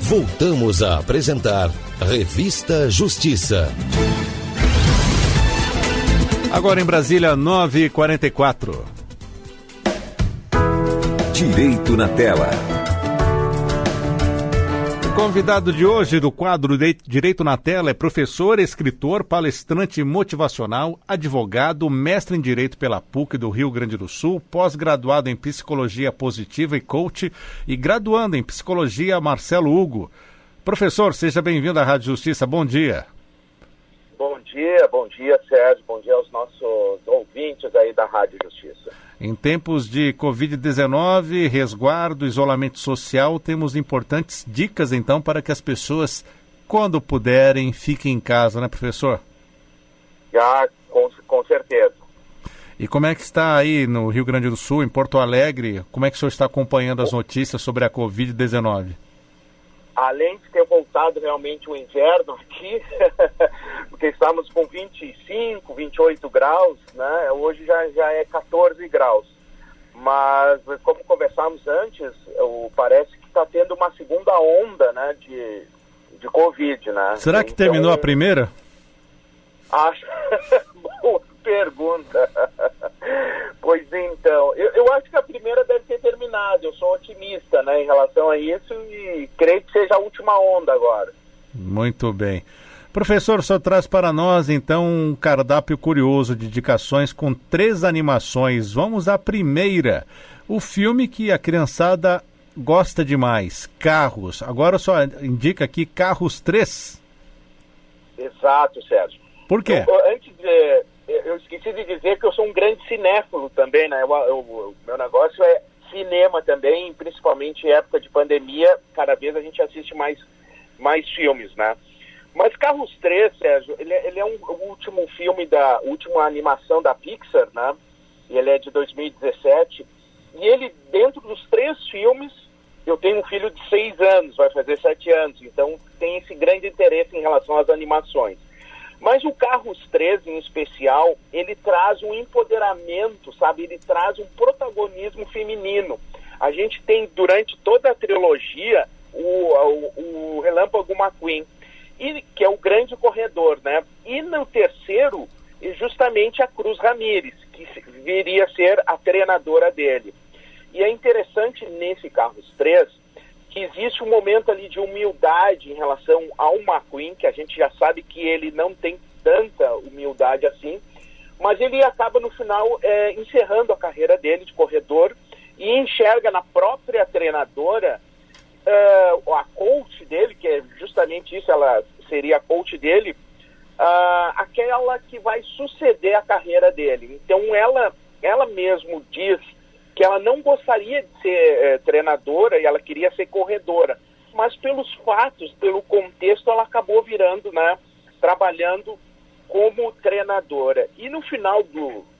Voltamos a apresentar Revista Justiça. Agora em Brasília, 9h44. Direito na Tela. O convidado de hoje do quadro Direito na Tela é professor, escritor, palestrante motivacional, advogado, mestre em Direito pela PUC do Rio Grande do Sul, pós-graduado em Psicologia Positiva e Coach e graduando em Psicologia Marcelo Hugo. Professor, seja bem-vindo à Rádio Justiça. Bom dia. Bom dia, Sérgio. Bom dia aos nossos ouvintes aí da Rádio Justiça. Em tempos de Covid-19, resguardo, isolamento social, temos importantes dicas, então, para que as pessoas, quando puderem, fiquem em casa, né, professor? Com certeza. E como é que está aí no Rio Grande do Sul, em Porto Alegre? Como é que o senhor está acompanhando as notícias sobre a Covid-19? Além de ter voltado realmente o inverno aqui, porque estamos com 25, 28 graus, né? Hoje já é 14 graus. Mas, como conversamos antes, parece que está tendo uma segunda onda, né, de Covid, né? Será que terminou a primeira? Acho... Boa pergunta. Pois então, eu acho que a primeira deve ter terminado. Eu sou otimista, né, em relação a isso e creio que seja a última onda agora. Muito bem. Professor, só traz para nós, então, um cardápio curioso de indicações com 3 animações. Vamos à primeira. O filme que a criançada gosta demais, Carros. Agora só indica aqui Carros 3. Exato, Sérgio. Por quê? Eu esqueci de dizer que eu sou um grande cinéfilo também, né? O meu negócio é cinema também, principalmente em época de pandemia, cada vez a gente assiste mais filmes, né? Mas Carros 3, Sérgio, ele é o último filme, última animação da Pixar, né? Ele é de 2017. E ele, dentro dos 3 filmes, eu tenho um filho de 6 anos, vai fazer 7 anos, então tem esse grande interesse em relação às animações. Mas o Carros 3, em especial, ele traz um empoderamento, sabe? Ele traz um protagonismo feminino. A gente tem, durante toda a trilogia, o Relâmpago McQueen, que é o grande corredor, né? E no terceiro, justamente a Cruz Ramírez, que viria a ser a treinadora dele. E é interessante nesse Carros 3 que existe um momento ali de humildade em relação ao McQueen, que a gente já sabe que ele não tem tanta humildade assim, mas ele acaba no final encerrando a carreira dele de corredor e enxerga na própria treinadora a coach dele, que é justamente isso, ela seria a coach dele, aquela que vai suceder a carreira dele. Então ela mesmo diz que ela não gostaria de ser treinadora e ela queria ser corredora, mas pelos fatos, pelo contexto, ela acabou virando, né, trabalhando como treinadora. E no final,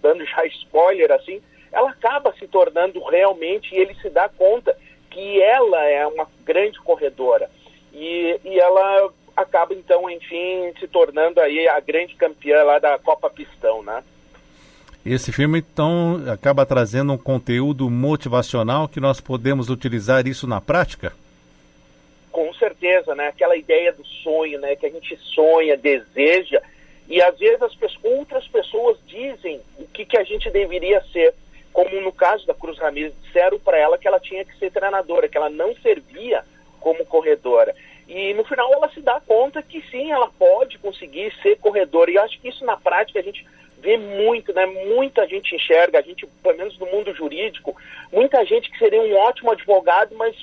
dando já spoiler assim, ela acaba se tornando realmente, e ele se dá conta que ela é uma grande corredora. E ela acaba, então, enfim, se tornando aí a grande campeã lá da Copa Pistão, né? Esse filme, então, acaba trazendo um conteúdo motivacional que nós podemos utilizar isso na prática? Com certeza, né? Aquela ideia do sonho, né? Que a gente sonha, deseja, e às vezes outras pessoas dizem o que a gente deveria ser. Como no caso da Cruz Ramírez, disseram para ela que ela tinha que ser treinadora, que ela não servia como corredora. E no final ela se dá conta que sim, ela pode conseguir ser corredora. E eu acho que isso na prática a gente vê muito, né? Muita gente enxerga, a gente, pelo menos no mundo jurídico, muita gente que seria um ótimo advogado, mas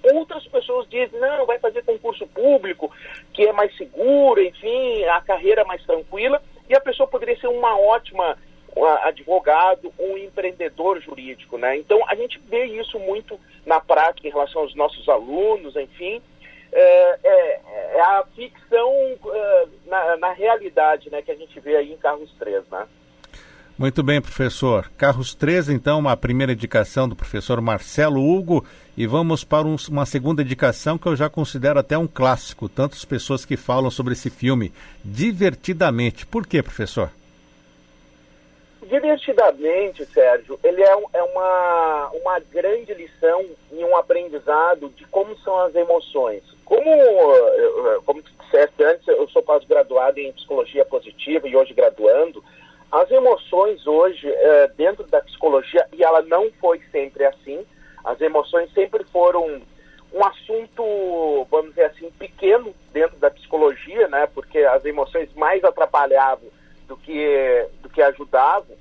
outras pessoas dizem, não, vai fazer concurso público, que é mais seguro, enfim, a carreira é mais tranquila, e a pessoa poderia ser uma ótima advogado, um empreendedor jurídico, né? Então, a gente vê isso muito na prática em relação aos nossos alunos, enfim, é a ficção na realidade, né, que a gente vê aí em Carros 3, né? Muito bem, professor. Carros 3, então, uma primeira indicação do professor Marcelo Hugo, e vamos para uma segunda indicação que eu já considero até um clássico, tantas pessoas que falam sobre esse filme, Divertidamente. Por quê, professor? Divertidamente, Sérgio, ele é uma grande lição e um aprendizado de como são as emoções. Como tu disseste antes, eu sou pós-graduado em psicologia positiva e hoje graduando. As emoções hoje, dentro da psicologia, e ela não foi sempre assim, as emoções sempre foram um assunto, vamos dizer assim, pequeno dentro da psicologia, né? Porque as emoções mais atrapalhavam do que ajudavam.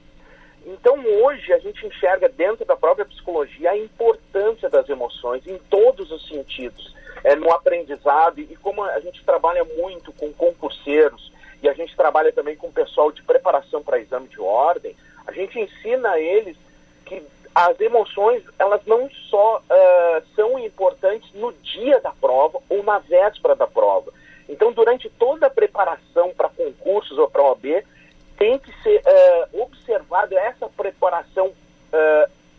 Então, hoje, a gente enxerga dentro da própria psicologia a importância das emoções em todos os sentidos, no aprendizado, e como a gente trabalha muito com concurseiros, e a gente trabalha também com o pessoal de preparação para exame de ordem, a gente ensina a eles que as emoções, elas não só são importantes no dia da prova ou na véspera da prova. Então, durante toda a preparação para concursos ou para OAB, tem que ser observada essa preparação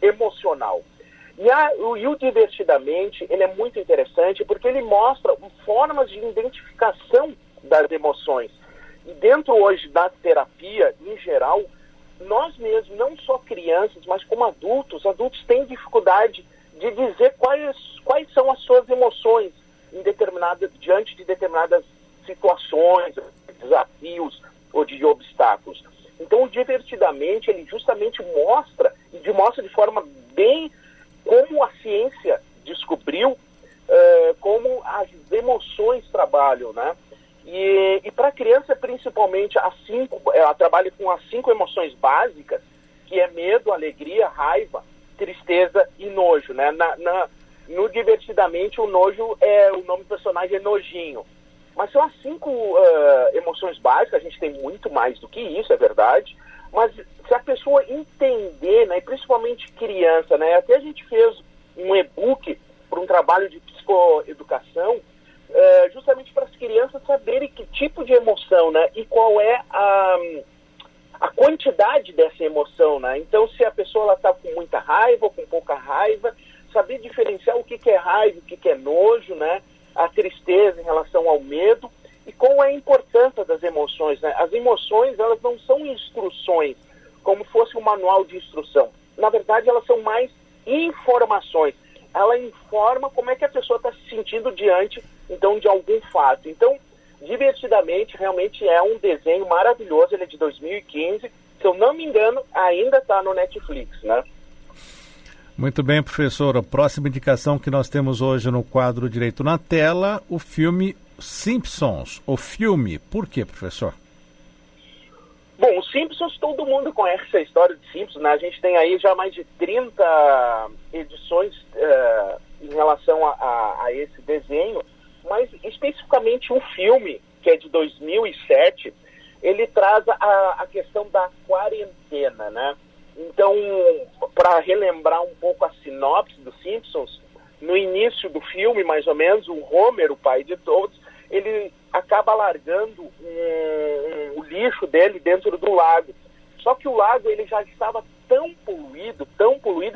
emocional. E o Divertidamente, ele é muito interessante porque ele mostra formas de identificação das emoções. E dentro hoje da terapia, em geral, nós mesmos, não só crianças, mas como adultos têm dificuldade de dizer quais são as suas emoções diante de determinadas situações, desafios ou de obstáculos. Então, o Divertidamente, ele justamente mostra de forma bem como a ciência descobriu, como as emoções trabalham, né? E para a criança, principalmente, ela trabalha com as 5 emoções básicas, que é medo, alegria, raiva, tristeza e nojo, né? No Divertidamente, o nojo o nome do personagem é Nojinho. Mas são as 5 emoções básicas, a gente tem muito mais do que isso, é verdade, mas se a pessoa entender, né, e principalmente criança, né, até a gente fez um e-book para um trabalho de psicoeducação, justamente para as crianças saberem que tipo de emoção, né, e qual é a quantidade dessa emoção, né? Então, se a pessoa está com muita raiva ou com pouca raiva, saber diferenciar o que é raiva, o que é nojo, né? A tristeza em relação ao medo e qual é a importância das emoções, né? As emoções, elas não são instruções, como fosse um manual de instrução. Na verdade, elas são mais informações. Ela informa como é que a pessoa está se sentindo diante, então, de algum fato. Então, Divertidamente, realmente é um desenho maravilhoso, ele é de 2015, se eu não me engano, ainda está no Netflix, né? Muito bem, professor. A próxima indicação que nós temos hoje no quadro Direito na Tela, o filme Simpsons, o filme. Por quê, professor? Bom, os Simpsons, todo mundo conhece a história de Simpsons, né? A gente tem aí já mais de 30 edições em relação a esse desenho, mas especificamente o filme, que é de 2007, ele traz a questão da quarentena, né? Então, para relembrar um pouco a sinopse dos Simpsons, no início do filme, mais ou menos, o Homer, o pai de todos, ele acaba largando o lixo dele dentro do lago. Só que o lago ele já estava tão poluído,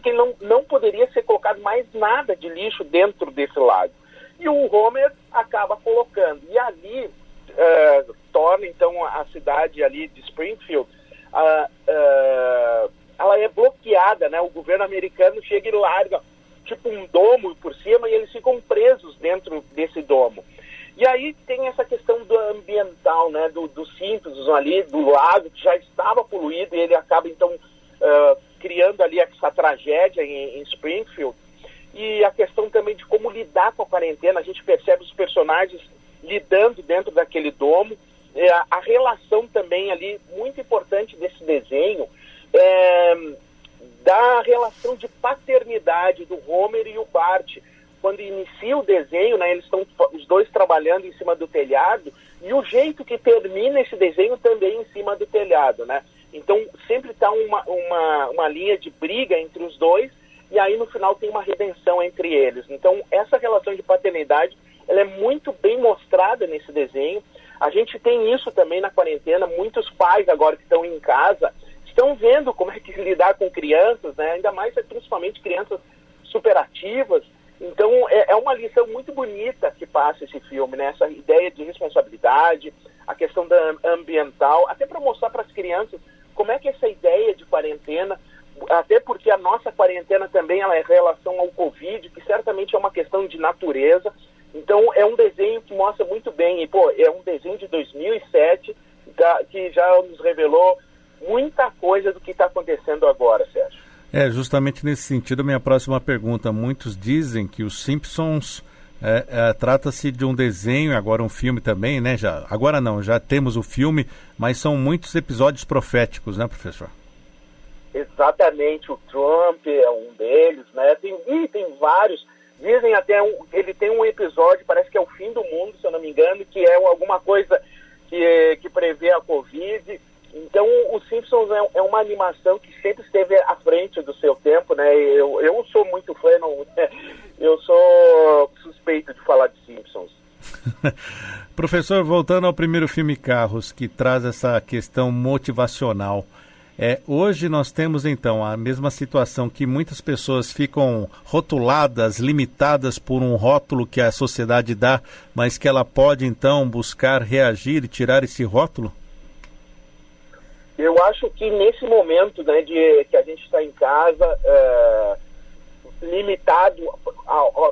que ele não poderia ser colocado mais nada de lixo dentro desse lago. E o Homer acaba colocando. E ali torna, então, a cidade ali de Springfield, ela é bloqueada, né? O governo americano chega e larga tipo um domo por cima e eles ficam presos dentro desse domo. E aí tem essa questão do ambiental, né? Do Simpsons ali, do lago, que já estava poluído, e ele acaba, então, criando ali essa tragédia em Springfield. E a questão também de como lidar com a quarentena, a gente percebe os personagens lidando dentro daquele domo. A relação também ali, muito importante desse desenho, da relação de paternidade do Homer e o Bart. Quando inicia o desenho, né, eles estão os dois trabalhando em cima do telhado, e o jeito que termina esse desenho também em cima do telhado, né? Então sempre está uma linha de briga entre os dois, e aí no final tem uma redenção entre eles. Então essa relação de paternidade, ela é muito bem mostrada nesse desenho. A gente tem isso também na quarentena, muitos pais agora que estão em casa estão vendo como é que lidar com crianças, né? Ainda mais principalmente crianças superativas. Então é uma lição muito bonita que passa esse filme, né? Essa ideia de responsabilidade, a questão da ambiental, até para mostrar para as crianças como é que essa ideia de quarentena até porque a nossa quarentena também ela é em relação ao Covid, que certamente é uma questão de natureza. Então é um desenho que mostra muito bem, e é um desenho de 2007 que já nos revelou muita coisa do que está acontecendo agora, Sérgio. Justamente nesse sentido a minha próxima pergunta. Muitos dizem que os Simpsons trata-se de um desenho, agora um filme também, né? Agora não, já temos o filme, mas são muitos episódios proféticos, né, professor? Exatamente, o Trump é um deles, né? Tem vários. Dizem até, ele tem um episódio, parece que é o fim do mundo, se eu não me engano, que é alguma coisa que prevê a Covid. Então, o Simpsons é uma animação que sempre esteve à frente do seu tempo, né? Eu sou muito fã, eu sou suspeito de falar de Simpsons. Professor, voltando ao primeiro filme Carros, que traz essa questão motivacional, hoje nós temos então a mesma situação que muitas pessoas ficam rotuladas, limitadas por um rótulo que a sociedade dá, mas que ela pode então buscar reagir e tirar esse rótulo? Eu acho que nesse momento, né, que a gente está em casa, limitado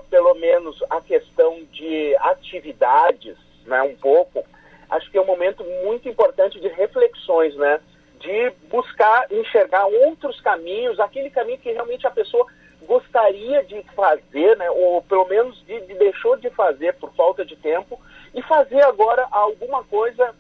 pelo menos a questão de atividades, né, um pouco, acho que é um momento muito importante de reflexões, né, de buscar enxergar outros caminhos, aquele caminho que realmente a pessoa gostaria de fazer, né, ou pelo menos deixou de fazer por falta de tempo, e fazer agora alguma coisa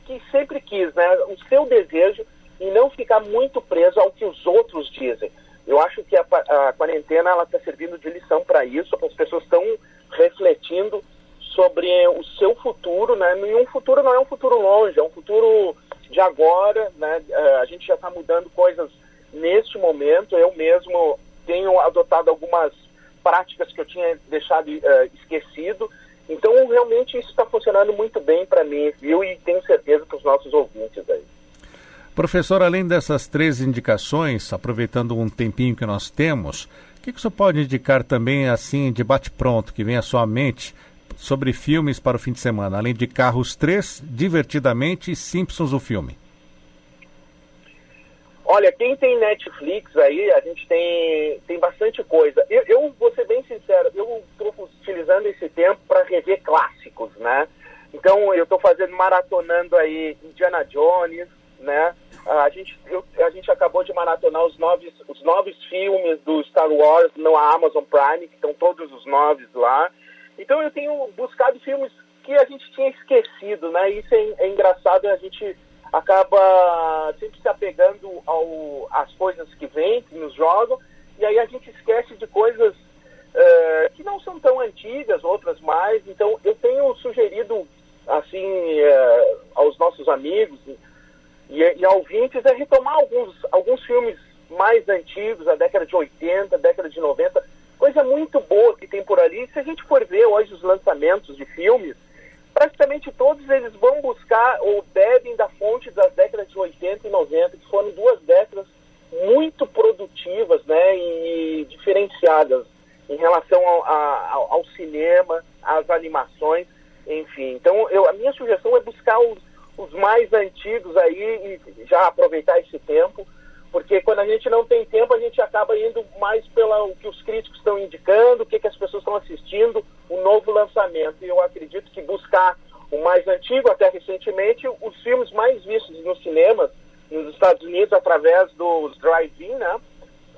que sempre quis, né, o seu desejo, e não ficar muito preso ao que os outros dizem. Eu acho que a quarentena está servindo de lição para isso, as pessoas estão refletindo sobre o seu futuro, né, e um futuro não é um futuro longe, é um futuro de agora, né, a gente já está mudando coisas neste momento. Eu mesmo tenho adotado algumas práticas que eu tinha deixado esquecido. Então, realmente, isso está funcionando muito bem para mim, viu? E tenho certeza para os nossos ouvintes aí. Professor, além dessas 3 indicações, aproveitando um tempinho que nós temos, o que o senhor pode indicar também, assim, de bate-pronto, que vem à sua mente, sobre filmes para o fim de semana, além de Carros 3, Divertidamente e Simpsons, o filme? Olha, quem tem Netflix aí, a gente tem bastante coisa. Eu vou ser bem sincero, eu estou utilizando esse tempo para rever clássicos, né? Então, eu estou maratonando aí Indiana Jones, né? A gente acabou de maratonar os 9 filmes do Star Wars na Amazon Prime, que estão todos os 9 lá. Então, eu tenho buscado filmes que a gente tinha esquecido, né? Isso é engraçado, a gente acaba sempre se apegando às coisas que vêm, que nos jogam, e aí a gente esquece de coisas que não são tão antigas, outras mais. Então, eu tenho sugerido, assim, aos nossos amigos e ouvintes, retomar alguns filmes mais antigos, da década de 80, década de 90, coisa muito boa que tem por ali. Se a gente for ver hoje os lançamentos de filmes, praticamente todos eles vão buscar ou bebem da fonte das décadas de 80 e 90, que foram 2 décadas muito produtivas, né, e diferenciadas em relação ao cinema, às animações, enfim. Então, a minha sugestão é buscar os mais antigos aí e já aproveitar esse tempo, porque quando a gente não tem tempo, a gente acaba indo mais pelo que os críticos estão indicando, o que as pessoas estão assistindo, o novo lançamento. E eu acredito que buscar o mais antigo, até recentemente, os filmes mais vistos nos cinemas, nos Estados Unidos, através dos drive-in, né,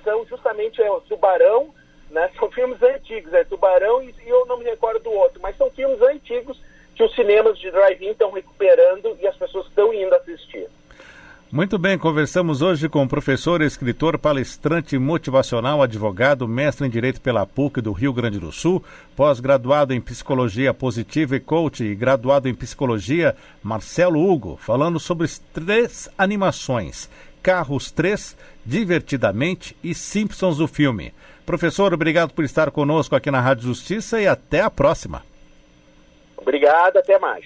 são justamente o Tubarão, né, são filmes antigos, Tubarão e eu não me recordo do outro, mas são filmes antigos que os cinemas de drive-in estão recuperando e as pessoas estão indo assistir. Muito bem, conversamos hoje com o professor, escritor, palestrante motivacional, advogado, mestre em Direito pela PUC do Rio Grande do Sul, pós-graduado em Psicologia Positiva e Coach e graduado em Psicologia, Marcelo Hugo, falando sobre as 3 animações, Carros 3, Divertidamente e Simpsons, o filme. Professor, obrigado por estar conosco aqui na Rádio Justiça e até a próxima. Obrigado, até mais.